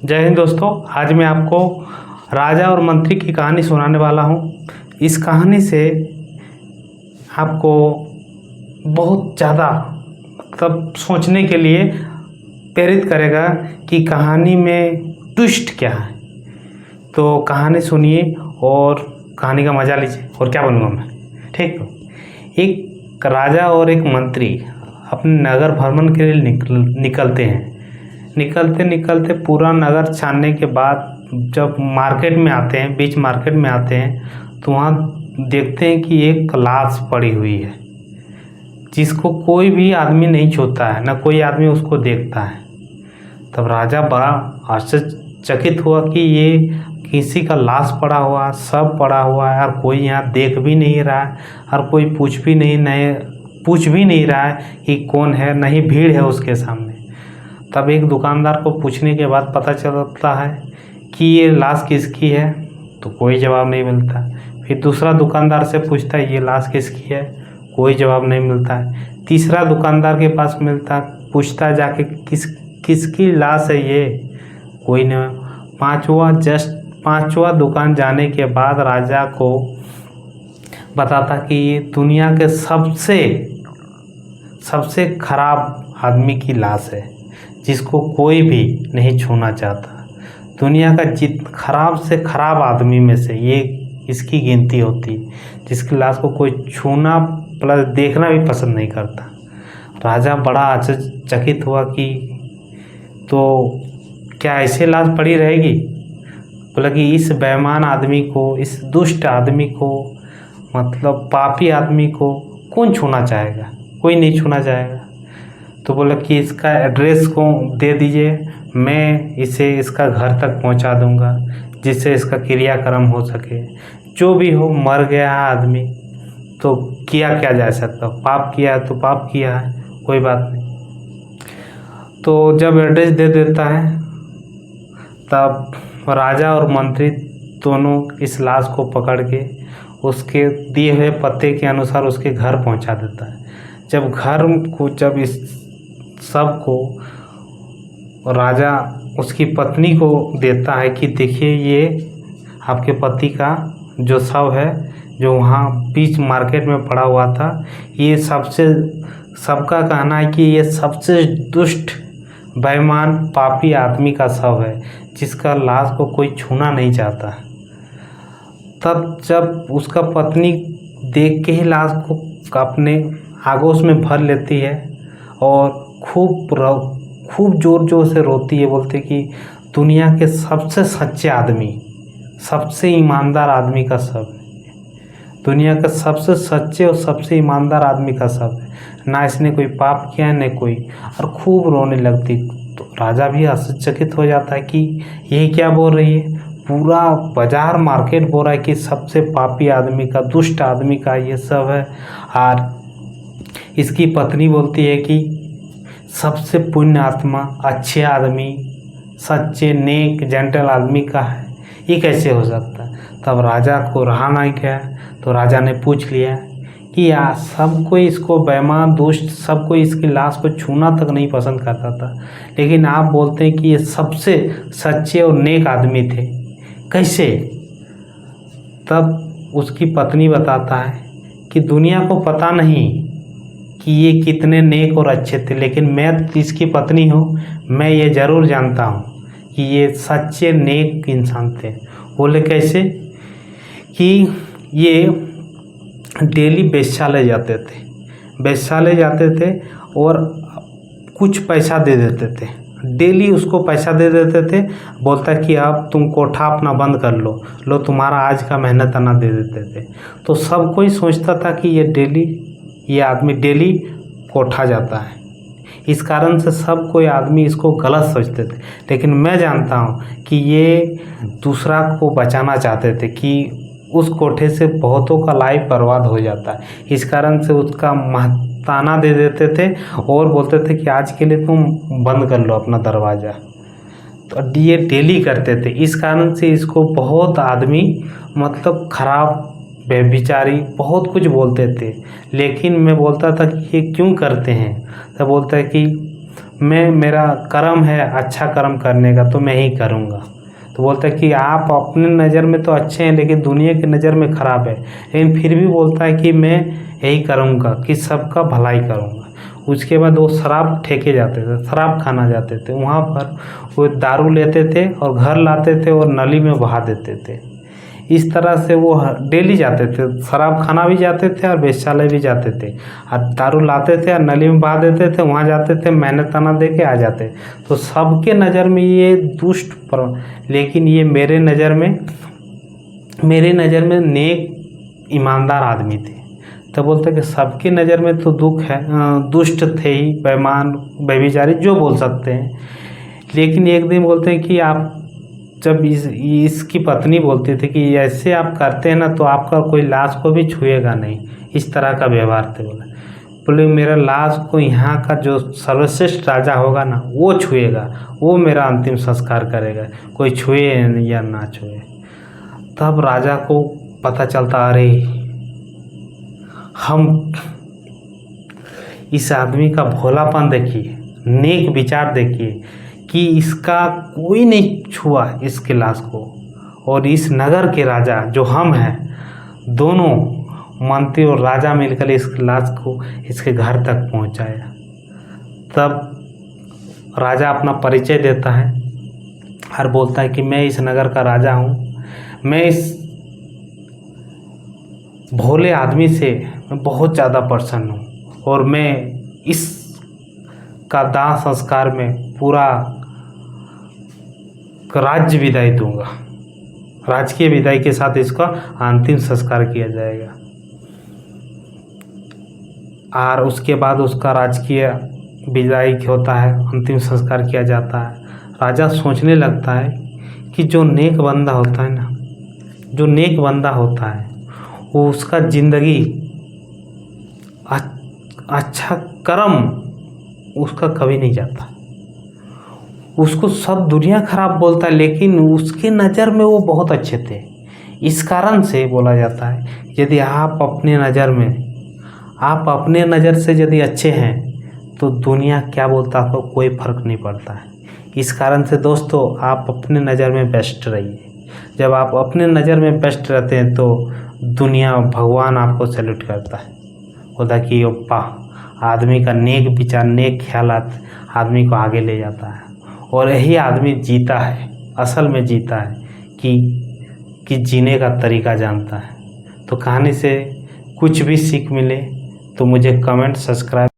जय हिंद दोस्तों। आज मैं आपको राजा और मंत्री की कहानी सुनाने वाला हूँ। इस कहानी से आपको बहुत ज़्यादा सोचने के लिए प्रेरित करेगा कि कहानी में ट्विस्ट क्या है। तो कहानी सुनिए और कहानी का मज़ा लीजिए। और क्या बनूँगा मैं, ठीक है। एक राजा और एक मंत्री अपने नगर भ्रमण के लिए निकलते हैं। निकलते निकलते पूरा नगर छानने के बाद जब मार्केट में आते हैं, बीच मार्केट में आते हैं, तो वहाँ देखते हैं कि एक लाश पड़ी हुई है जिसको कोई भी आदमी नहीं छूता है, ना कोई आदमी उसको देखता है। तब राजा बड़ा आश्चर्यचकित हुआ कि ये किसी का लाश पड़ा हुआ, सब पड़ा हुआ है और कोई यहाँ देख भी नहीं रहा है और कोई पूछ भी नहीं रहा है कि कौन है, नहीं भीड़ है उसके सामने। तब एक दुकानदार को पूछने के बाद पता चलता है कि ये लाश किसकी है, तो कोई जवाब नहीं मिलता। फिर दूसरा दुकानदार से पूछता है ये लाश किसकी है, कोई जवाब नहीं मिलता है। तीसरा दुकानदार के पास पूछता है जाके किसकी लाश है ये, कोई नहीं। पांचवा दुकान जाने के बाद राजा को बताता कि ये दुनिया के सबसे खराब आदमी की लाश है जिसको कोई भी नहीं छूना चाहता। दुनिया का खराब से खराब आदमी में से ये इसकी गिनती होती है, जिसकी लाश को कोई छूना प्लस देखना भी पसंद नहीं करता। राजा बड़ा आश्चर्यचकित हुआ कि तो क्या ऐसे लाश पड़ी रहेगी। बोला कि इस बेईमान आदमी को, इस दुष्ट आदमी को, मतलब पापी आदमी को कौन छूना चाहेगा, कोई नहीं छूना चाहेगा। तो बोला कि इसका एड्रेस को दे दीजिए, मैं इसे इसका घर तक पहुंचा दूंगा जिससे इसका क्रियाक्रम हो सके। जो भी हो, मर गया है आदमी तो किया क्या जा सकता, पाप किया है तो पाप किया है, कोई बात नहीं। तो जब एड्रेस दे देता है तब राजा और मंत्री दोनों इस लाश को पकड़ के उसके दिए हुए पते के अनुसार उसके घर पहुंचा देता है। जब इस सब को राजा उसकी पत्नी को देता है कि देखिए ये आपके पति का जो शव है, जो वहाँ बीच मार्केट में पड़ा हुआ था, ये सबका कहना है कि ये सबसे दुष्ट बेईमान पापी आदमी का शव है जिसका लाश को कोई छूना नहीं चाहता। तब जब उसका पत्नी देख के ही लाश को अपने आगोश में भर लेती है और खूब जोर से रोती है, बोलते कि दुनिया के सबसे सच्चे आदमी, सबसे ईमानदार आदमी का शव है, दुनिया का सबसे सच्चे और सबसे ईमानदार आदमी का शव है, ना इसने कोई पाप किया है न कोई, और खूब रोने लगती। तो राजा भी आश्चर्यचकित हो जाता है कि ये क्या बोल रही है। पूरा बाजार मार्केट बोल रहा है कि सबसे पापी आदमी का, दुष्ट आदमी का ये सब है। और इसकी पत्नी बोलती है कि सबसे पुण्य आत्मा, अच्छे आदमी, सच्चे नेक जेंटल आदमी का है, ये कैसे हो सकता है। तब राजा को रहा नहीं गया, तो राजा ने पूछ लिया कि यार सब कोई इसको बेईमान दुष्ट, सब कोई इसकी लाश को छूना तक नहीं पसंद करता था, लेकिन आप बोलते हैं कि ये सबसे सच्चे और नेक आदमी थे, कैसे। तब उसकी पत्नी बताता है कि दुनिया को पता नहीं कि ये कितने नेक और अच्छे थे, लेकिन मैं इसकी पत्नी हूँ, मैं ये ज़रूर जानता हूँ कि ये सच्चे नेक इंसान थे। बोले कैसे कि ये डेली वेश्यालय जाते थे और कुछ पैसा दे देते थे, डेली उसको पैसा दे देते थे। बोलता कि अब तुम कोठा अपना बंद कर लो तुम्हारा आज का मेहनताना दे देते थे। तो सब कोई सोचता था कि ये आदमी डेली कोठा जाता है, इस कारण से सब कोई आदमी इसको गलत सोचते थे। लेकिन मैं जानता हूँ कि ये दूसरा को बचाना चाहते थे कि उस कोठे से बहुतों का लाइफ बर्बाद हो जाता है, इस कारण से उसका ताना दे देते थे और बोलते थे कि आज के लिए तुम बंद कर लो अपना दरवाज़ा। तो ये डेली करते थे, इस कारण से इसको बहुत आदमी मतलब खराब बेचारी बहुत कुछ बोलते थे। लेकिन मैं बोलता था कि ये क्यों करते हैं। तो बोलता है कि मेरा कर्म है अच्छा कर्म करने का, तो मैं ही करूँगा। तो बोलता है कि आप अपने नज़र में तो अच्छे हैं लेकिन दुनिया की नज़र में ख़राब है, लेकिन फिर भी बोलता है कि मैं यही करूँगा कि सबका भलाई करूँगा। उसके बाद वो शराब ठेके जाते थे, शराब खाना जाते थे, वहाँ पर वो दारू लेते थे और घर लाते थे और नली में बहा देते थे। इस तरह से वो डेली जाते थे, शराब खाना भी जाते थे और वेश्यालय भी जाते थे, और दारू लाते थे और नली में बहा देते थे, वहाँ जाते थे, मेहनताना दे के आ जाते। तो सबके नज़र में ये दुष्ट पर, लेकिन ये मेरे नज़र में नेक ईमानदार आदमी थे। तो बोलते कि सबकी नज़र में तो दुष्ट थे ही, बेईमान व्यभिचारी जो बोल सकते हैं। लेकिन एक दिन बोलते हैं कि आप जब इसकी पत्नी बोलती थी कि ऐसे आप करते हैं ना तो आपका कोई लाश को भी छुएगा नहीं, इस तरह का व्यवहार थे। बोले मेरा लाश को यहाँ का जो सर्वश्रेष्ठ राजा होगा ना वो छुएगा, वो मेरा अंतिम संस्कार करेगा, कोई छुए या ना छुए। तब राजा को पता चलता, अरे हम इस आदमी का भोलापन देखिए, नेक विचार देखिए कि इसका कोई नहीं छुआ इसके लाश को, और इस नगर के राजा जो हम हैं, दोनों मंत्री और राजा मिलकर इस लाश को इसके घर तक पहुंचाया। तब राजा अपना परिचय देता है और बोलता है कि मैं इस नगर का राजा हूँ, मैं इस भोले आदमी से मैं बहुत ज़्यादा प्रसन्न हूँ, और मैं इस का दाह संस्कार में पूरा राज्य विदाई दूंगा, राजकीय विदाई के साथ इसका अंतिम संस्कार किया जाएगा। और उसके बाद उसका राजकीय विदाई होता है, अंतिम संस्कार किया जाता है। राजा सोचने लगता है कि जो नेक बंदा होता है ना, जो नेक बंदा होता है वो उसका ज़िंदगी अच्छा कर्म उसका कभी नहीं जाता। उसको सब दुनिया खराब बोलता है लेकिन उसके नज़र में वो बहुत अच्छे थे। इस कारण से बोला जाता है यदि आप अपने नज़र से यदि अच्छे हैं तो दुनिया क्या बोलता है आपको कोई फ़र्क नहीं पड़ता है। इस कारण से दोस्तों आप अपने नज़र में बेस्ट रहिए। जब आप अपने नज़र में बेस्ट रहते हैं तो दुनिया भगवान आपको सैल्यूट करता है, बोलता कि ओप्पा आदमी का नेक विचार नेक ख्यालात आदमी को आगे ले जाता है, और यही आदमी जीता है, असल में जीता है कि जीने का तरीका जानता है। तो कहानी से कुछ भी सीख मिले तो मुझे कमेंट सब्सक्राइब